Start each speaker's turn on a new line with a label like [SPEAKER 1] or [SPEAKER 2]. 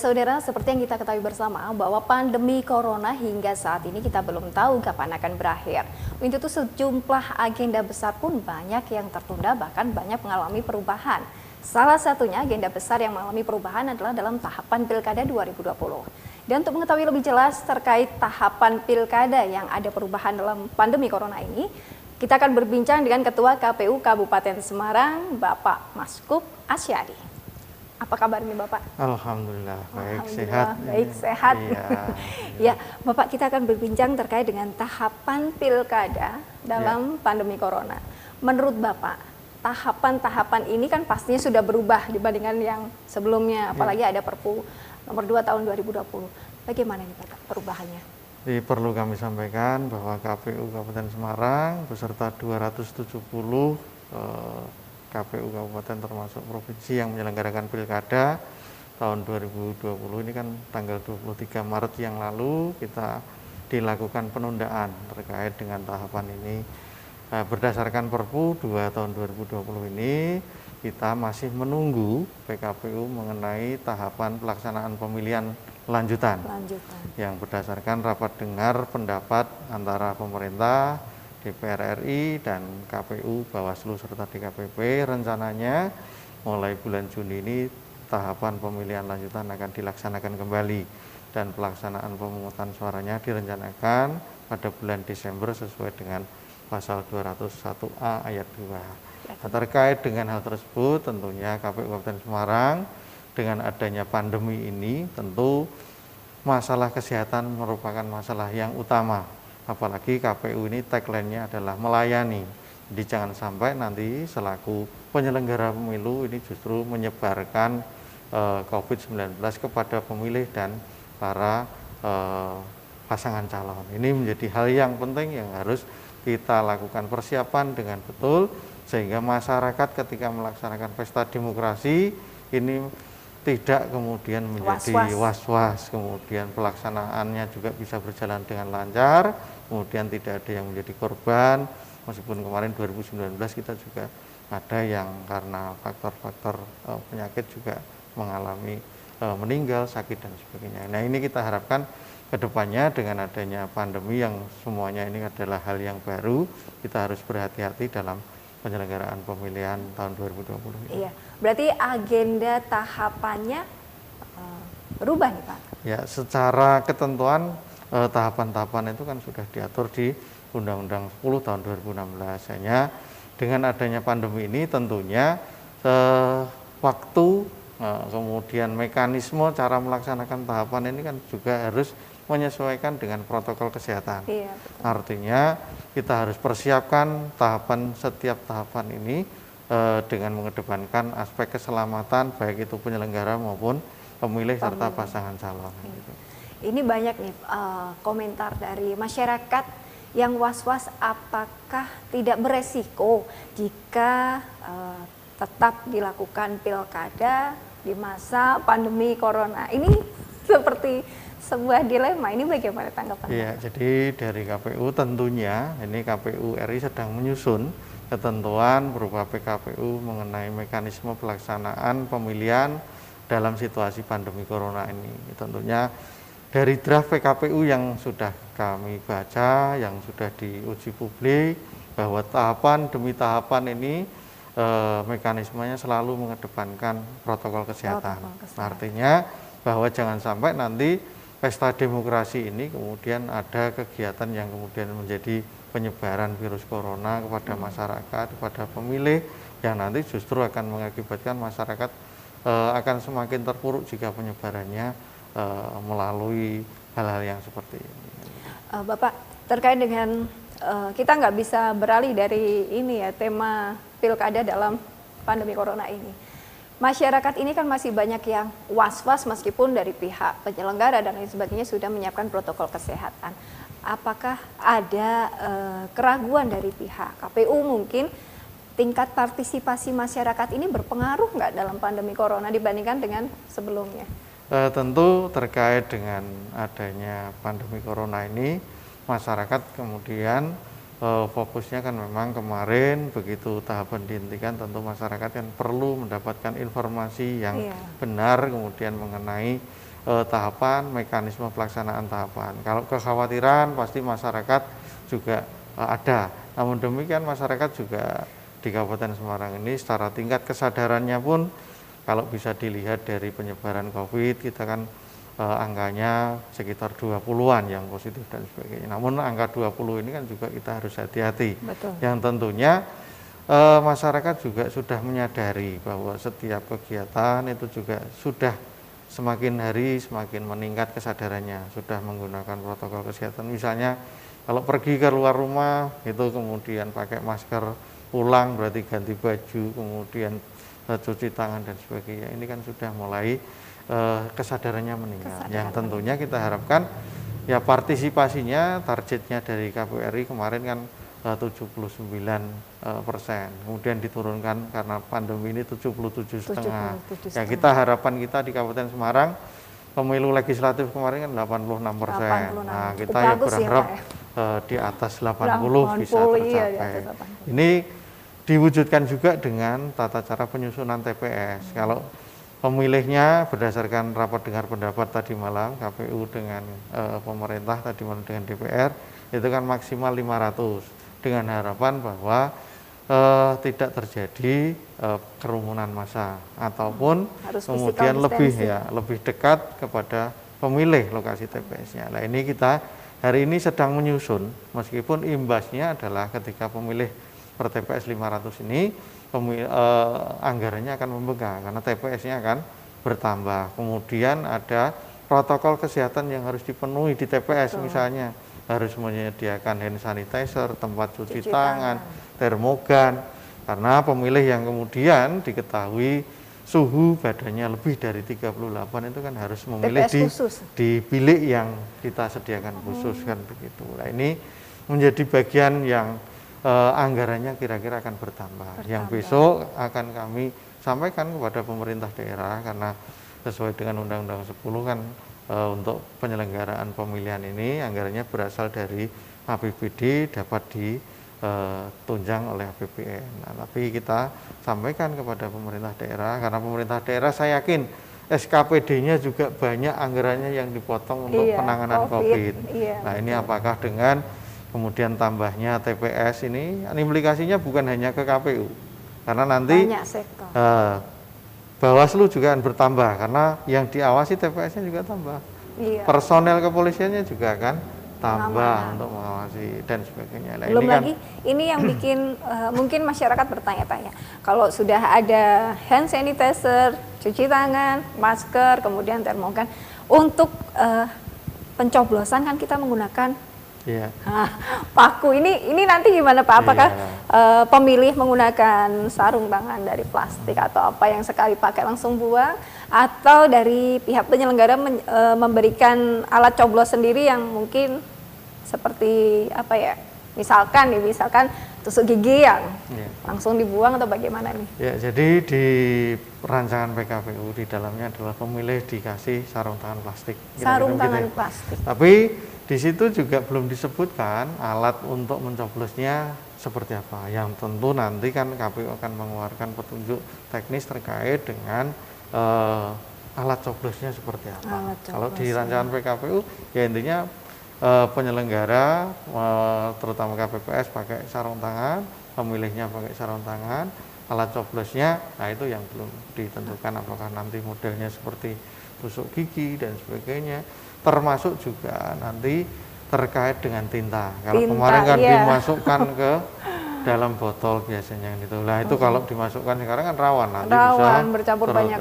[SPEAKER 1] Saudara, seperti yang kita ketahui bersama bahwa pandemi corona hingga saat ini kita belum tahu kapan akan berakhir. Untuk itu sejumlah agenda besar pun banyak yang tertunda, bahkan banyak mengalami perubahan. Salah satunya agenda besar yang mengalami perubahan adalah dalam tahapan Pilkada 2020. Dan untuk mengetahui lebih jelas terkait tahapan Pilkada yang ada perubahan dalam pandemi corona ini, kita akan berbincang dengan Ketua KPU Kabupaten Semarang, Bapak Maskup Asyadi. Apa kabar nih Bapak?
[SPEAKER 2] Alhamdulillah, baik,
[SPEAKER 1] Alhamdulillah,
[SPEAKER 2] sehat.
[SPEAKER 1] baik, sehat.
[SPEAKER 2] Iya.
[SPEAKER 1] Ya, Bapak, kita akan berbincang terkait dengan tahapan Pilkada dalam pandemi corona. Menurut Bapak, tahapan-tahapan ini kan pastinya sudah berubah dibandingkan yang sebelumnya, apalagi ada Perpu nomor 2 tahun 2020. Bagaimana nih Bapak perubahannya?
[SPEAKER 2] Jadi perlu kami sampaikan bahwa KPU Kabupaten Semarang beserta 270 KPU Kabupaten termasuk provinsi yang menyelenggarakan Pilkada tahun 2020 ini kan tanggal 23 Maret yang lalu kita dilakukan penundaan terkait dengan tahapan ini. Berdasarkan Perpu 2 tahun 2020 ini kita masih menunggu PKPU mengenai tahapan pelaksanaan pemilihan lanjutan. Yang berdasarkan rapat dengar pendapat antara pemerintah, DPR RI dan KPU, Bawaslu serta DKPP, rencananya mulai bulan Juni ini tahapan pemilihan lanjutan akan dilaksanakan kembali dan pelaksanaan pemungutan suaranya direncanakan pada bulan Desember sesuai dengan pasal 201A ayat 2. Terkait dengan hal tersebut tentunya KPU Kabupaten Semarang dengan adanya pandemi ini tentu masalah kesehatan merupakan masalah yang utama. Apalagi KPU ini tagline-nya adalah melayani. Jadi jangan sampai nanti selaku penyelenggara pemilu ini justru menyebarkan COVID-19 kepada pemilih dan para pasangan calon. Ini menjadi hal yang penting yang harus kita lakukan persiapan dengan betul sehingga masyarakat ketika melaksanakan pesta demokrasi ini tidak kemudian menjadi was-was, kemudian pelaksanaannya juga bisa berjalan dengan lancar, kemudian tidak ada yang menjadi korban, meskipun kemarin 2019 kita juga ada yang karena faktor-faktor penyakit juga mengalami meninggal, sakit dan sebagainya. Nah ini kita harapkan kedepannya dengan adanya pandemi yang semuanya ini adalah hal yang baru, kita harus berhati-hati dalam penyelenggaraan pemilihan tahun 2020.
[SPEAKER 1] Iya, berarti agenda tahapannya berubah nih Pak?
[SPEAKER 2] Ya, secara ketentuan tahapan-tahapan itu kan sudah diatur di Undang-Undang 10 tahun 2016. Hanya dengan adanya pandemi ini tentunya waktu kemudian mekanisme cara melaksanakan tahapan ini kan juga harus menyesuaikan dengan protokol kesehatan.
[SPEAKER 1] Iya,
[SPEAKER 2] artinya kita harus persiapkan tahapan setiap tahapan ini dengan mengedepankan aspek keselamatan baik itu penyelenggara maupun pemilih serta pasangan calon. Gitu.
[SPEAKER 1] Ini banyak nih komentar dari masyarakat yang was-was apakah tidak beresiko jika tetap dilakukan pilkada di masa pandemi corona. Ini seperti sebuah dilema, ini bagaimana tanggapan?
[SPEAKER 2] Iya, jadi dari KPU tentunya ini KPU RI sedang menyusun ketentuan berupa PKPU mengenai mekanisme pelaksanaan pemilihan dalam situasi pandemi corona ini. Tentunya dari draft PKPU yang sudah kami baca, yang sudah diuji publik, bahwa tahapan demi tahapan ini mekanismenya selalu mengedepankan protokol kesehatan. Artinya bahwa jangan sampai nanti pesta demokrasi ini kemudian ada kegiatan yang kemudian menjadi penyebaran virus corona kepada masyarakat, kepada pemilih, yang nanti justru akan mengakibatkan masyarakat akan semakin terpuruk jika penyebarannya melalui hal-hal yang seperti ini.
[SPEAKER 1] Bapak, terkait dengan kita nggak bisa beralih dari ini ya, tema pilkada dalam pandemi corona ini. Masyarakat ini kan masih banyak yang was-was meskipun dari pihak penyelenggara dan lain sebagainya sudah menyiapkan protokol kesehatan. Apakah ada keraguan dari pihak KPU mungkin tingkat partisipasi masyarakat ini berpengaruh nggak dalam pandemi corona dibandingkan dengan sebelumnya?
[SPEAKER 2] Tentu terkait dengan adanya pandemi corona ini, masyarakat kemudian fokusnya kan memang kemarin begitu tahapan dihentikan, tentu masyarakat kan perlu mendapatkan informasi yang benar kemudian mengenai tahapan, mekanisme pelaksanaan tahapan. Kalau kekhawatiran pasti masyarakat juga ada. Namun demikian masyarakat juga di Kabupaten Semarang ini secara tingkat kesadarannya pun kalau bisa dilihat dari penyebaran COVID, kita kan angkanya sekitar 20-an yang positif dan sebagainya. Namun angka 20 ini kan juga kita harus hati-hati. Yang tentunya masyarakat juga sudah menyadari bahwa setiap kegiatan itu juga sudah semakin hari semakin meningkat kesadarannya, sudah menggunakan protokol kesehatan. Misalnya kalau pergi ke luar rumah itu kemudian pakai masker, pulang berarti ganti baju, kemudian cuci tangan dan sebagainya. Ini kan sudah mulai kesadarannya meningkat. Yang tentunya kita harapkan ya partisipasinya, targetnya dari KPRI kemarin kan 79%, kemudian diturunkan karena pandemi ini 77,5%. Ya kita harapan kita di Kabupaten Semarang pemilu legislatif kemarin kan 86%. Nah kita ya berharap di atas 80 bisa tercapai. Ini diwujudkan juga dengan tata cara penyusunan TPS. Kalau pemilihnya berdasarkan rapat dengar pendapat tadi malam KPU dengan pemerintah tadi malam dengan DPR itu kan maksimal 500 dengan harapan bahwa tidak terjadi kerumunan massa ataupun kemudian lebih dekat kepada pemilih lokasi TPS-nya. Nah ini kita hari ini sedang menyusun meskipun imbasnya adalah ketika pemilih per TPS 500 ini anggarannya akan membengkak karena TPS-nya akan bertambah. Kemudian ada protokol kesehatan yang harus dipenuhi di TPS misalnya harus menyediakan hand sanitizer, tempat cuci tangan, termogan, karena pemilih yang kemudian diketahui suhu badannya lebih dari 38 itu kan harus memilih di bilik yang kita sediakan khusus kan begitu. Nah ini menjadi bagian yang anggarannya kira-kira akan bertambah. Yang besok akan kami sampaikan kepada pemerintah daerah karena sesuai dengan Undang-Undang 10 kan untuk penyelenggaraan pemilihan ini anggarannya berasal dari APBD dapat ditunjang oleh APBN. Nah, tapi kita sampaikan kepada pemerintah daerah karena pemerintah daerah saya yakin SKPD-nya juga banyak anggarannya yang dipotong untuk penanganan COVID. Nah ini apakah dengan kemudian tambahnya TPS ini implikasinya bukan hanya ke KPU karena nanti Bawaslu juga akan bertambah karena yang diawasi TPS-nya juga tambah. Personel kepolisiannya juga akan tambah untuk mengawasi dan sebagainya.
[SPEAKER 1] Belum lagi ini yang bikin mungkin masyarakat bertanya-tanya. Kalau sudah ada hand sanitizer, cuci tangan, masker, kemudian termogan, untuk pencoblosan kan kita menggunakan paku. Ini nanti gimana Pak? Apakah pemilih menggunakan sarung tangan dari plastik atau apa yang sekali pakai langsung buang, atau dari pihak penyelenggara memberikan alat coblos sendiri yang mungkin seperti apa ya? Misalkan tusuk gigi yang langsung dibuang atau bagaimana nih?
[SPEAKER 2] Ya, jadi di rancangan PKPU di dalamnya adalah pemilih dikasih sarung tangan plastik.
[SPEAKER 1] Sarung tangan plastik.
[SPEAKER 2] Tapi di situ juga belum disebutkan alat untuk mencoblosnya seperti apa. Yang tentu nanti kan KPU akan mengeluarkan petunjuk teknis terkait dengan alat coblosnya seperti apa. Kalau di rancangan PKPU ya intinya penyelenggara terutama KPPS pakai sarung tangan, pemilihnya pakai sarung tangan, alat coblosnya, nah itu yang belum ditentukan apakah nanti modelnya seperti tusuk gigi dan sebagainya. Termasuk juga nanti terkait dengan tinta. Kalau kemarin kan dimasukkan ke dalam botol biasanya gitu. Nah itu kalau dimasukkan sekarang kan rawan nanti bisa
[SPEAKER 1] bercampur banyak